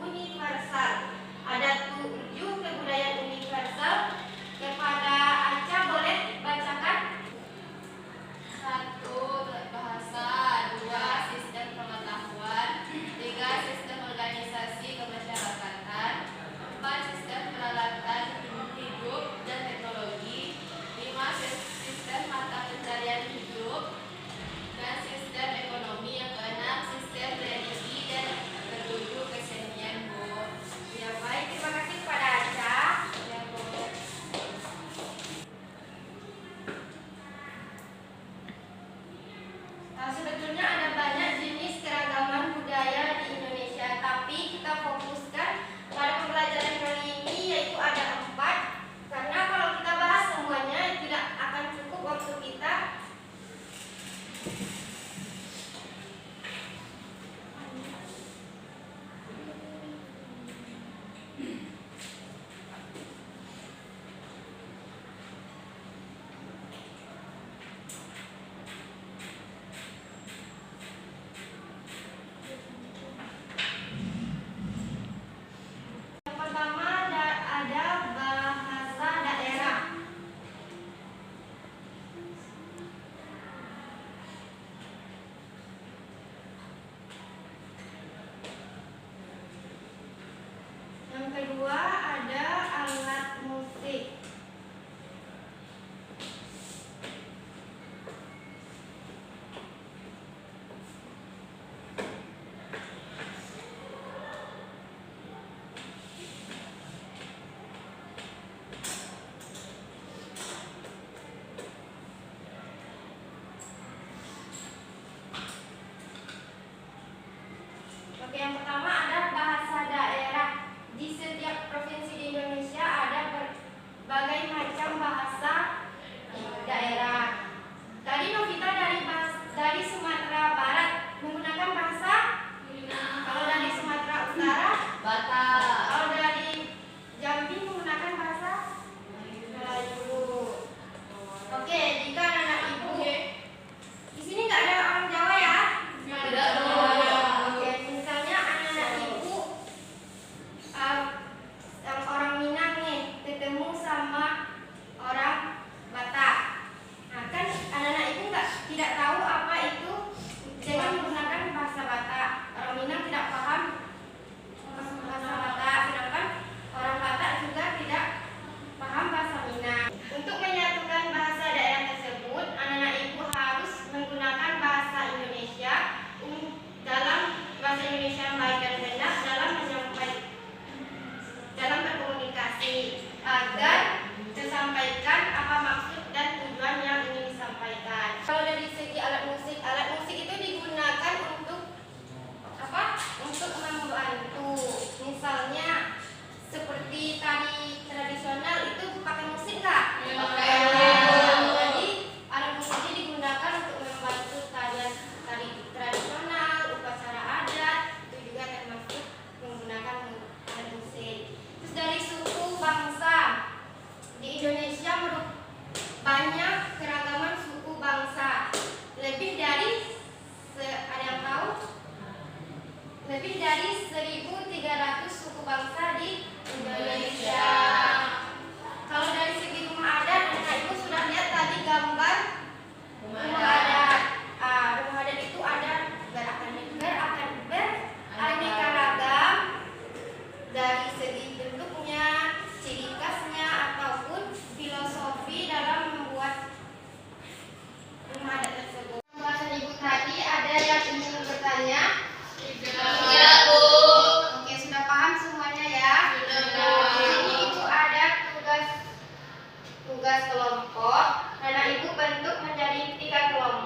universal. Ada 7 kebudayaan universal. Kepada Aca boleh bacakan? 1. Bahasa. 2. Sistem pengetahuan. 3. Sistem organisasi kemasyarakatan. 4. Sistem peralatan hidup dan teknologi. 5. Sistem mata pencarian hidup dan sistem ekonomi. Yang keenam, sistem religi, dan ketujuh kesenian, Bu. Ya baik, terima kasih kepada Aca. Ya, Bu. Sebetulnya ada banyak jenis keragaman budaya di Indonesia, tapi kita fokuskan pada pembelajaran kali ini, yaitu ada 4. Karena kalau kita bahas semuanya tidak akan cukup waktu kita. Yang pertama ada bahasa daerah. Yang kedua ada alat musik. Oke, yang pertama ada bahasa daerah. Di setiap provinsi di Indonesia ada berbagai macam bahasa daerah. Tadi Novita dari Sumatera Barat menggunakan bahasa. Kalau dari Sumatera Utara, Batak. kalau dari Jambi menggunakan bahasa Melayu. Oke, jika anak ibu di sini nggak ada orang Jawa ya? Tidak, Bu. Oke, misalnya anak-anak ibu yang orang Minang nih ketemu sama orang Batak. Nah, kan anak-anak ibu tidak tahu apa itu dengan menggunakan bahasa Batak. Orang Minang tidak paham bahasa Batak, sedangkan orang Batak juga tidak paham bahasa Minang. Untuk menyatukan bahasa daerah tersebut, anak-anak ibu harus menggunakan bahasa Indonesia dalam bahasa Indonesia yang baik dan benar dalam berkomunikasi agar tersampaikan apa maksud dan tujuan yang ingin disampaikan. Kalau dari segi alat musik itu digunakan untuk apa? Untuk membantu. Misalnya seperti tari tradisional itu pakai musik nggak? Jadi alat musik ini digunakan untuk membantu tari tradisional, upacara adat, itu juga termasuk menggunakan alat musik. Terus dari suku bangsa di Indonesia banyak keragaman suku bangsa. Lebih dari ada yang tahu? Lebih dari 1.300 suku bangsa di Indonesia. Kalau dari segi rumah adat, anak ibu sudah lihat tadi gambar rumah adat. Rumah adat itu ada beraneka ragam dari segi bentuknya, ciri khasnya, ataupun filosofi dalam membuat rumah adat tersebut. Pembahasan ibu tadi ada yang ingin bertanya? Tidak, Bu. Oke, sudah paham semuanya ya? Sudah, Bu. Di sini ibu ada tugas kelompok. Anak ibu bentuk menjadi 3 kelompok.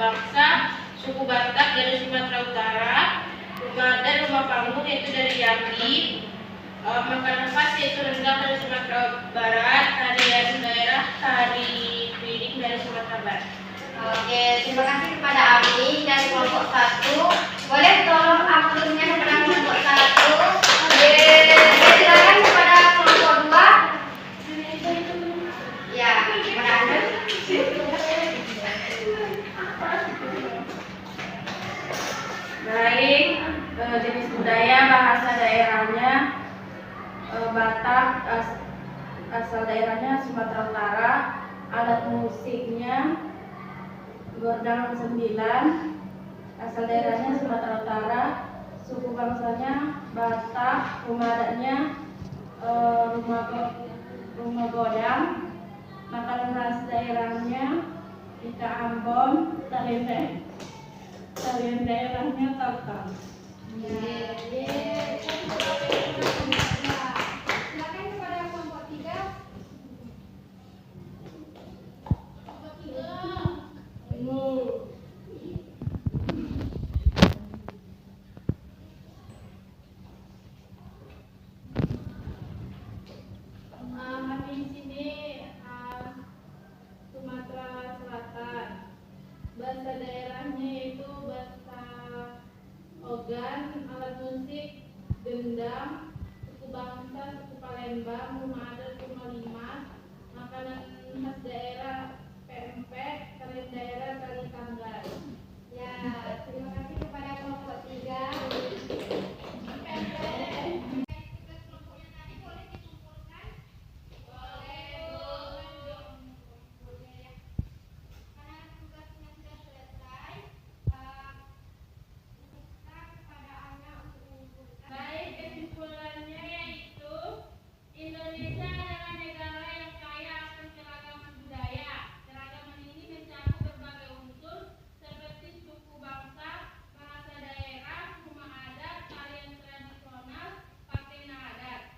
bangsa, suku Batak dari Sumatera Utara, rumah adat, rumah panggung yaitu dari Jambi, makanan khas yaitu rendang dari Sumatera Barat, tarian daerah tari piring dari Sumatera Barat. Oke, terima kasih kepada Ami dari kelompok 1. Boleh tolong akunnya kepada kelompok 1. Silakan kepada kelompok 2. Ya, kepada Anda. Baik, jenis budaya, bahasa daerahnya Batak, asal daerahnya Sumatera Utara, alat musiknya Gordang 9, asal daerahnya Sumatera Utara, suku bangsanya Batak, rumah adatnya rumah Godang, makanan khas daerahnya ikan ambon, tarian daerahnya tautan. Silakan kepada kelompok 3. Kami di sini Sumatera Selatan. Bahasa daerahnya yaitu bahasa Ogan, alat musik gendang, suku bangsa suku Palembang, rumah adat rumah limas, makanan khas daerah pempek, tarian daerah tari tanggal. Ya, terima kasih kepada kelompok 3. Baik, kesimpulannya yaitu Indonesia adalah negara yang kaya akan keragaman budaya. Keragaman ini mencakup berbagai unsur seperti suku bangsa, bahasa daerah, rumah adat, tarian tradisional, pakaian adat.